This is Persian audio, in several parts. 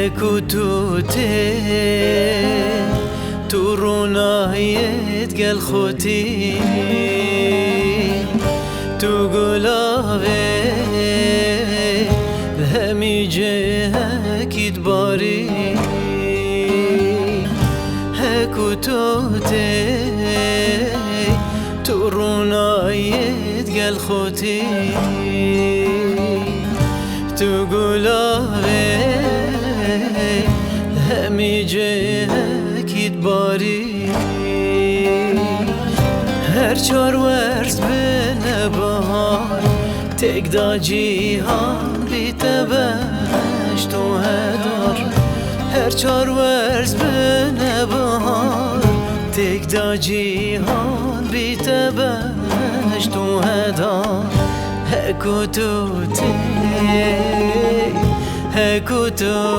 هكوتوتي تورونايت قال خوتي تقولافي همي جهك يدباري هكوتوتي تورونايت قال خوتي تقولافي همي جهك يدباري هر چار ورز بنه بهار تقدا جیهان بیتبش تو هدار هر چار ورز بنه بهار تقدا جیهان بیتبش تو هدار هکوتوتی هکوتوتی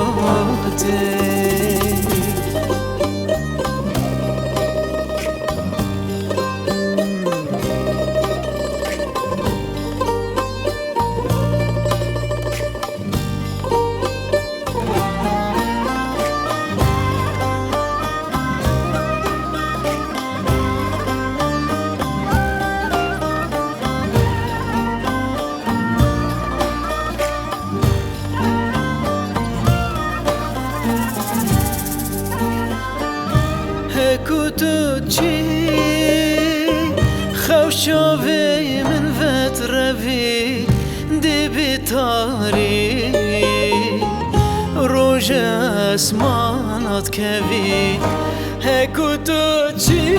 هكوتوتشي خوشاوي من فترفي دي بتاري روج اسمانات كفي هكوتوتشي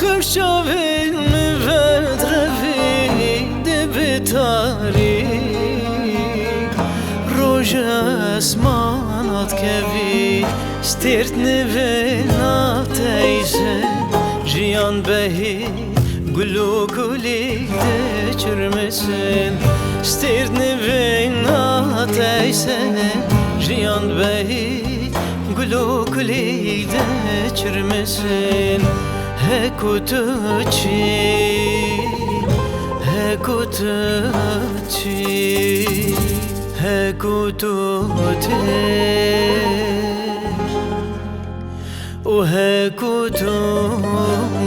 خوشاوي من فترفي دي بتاري روج اسمانات كفي ستيرت نفينا تايسه جيان بهي قلو كولي تشرمسن ستيرت نفينا تايسه جيان بهي قلو كولي تشرمسن هكوتوتشي هكوتوتشي هكوتوتشي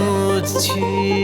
وهكوتوتشي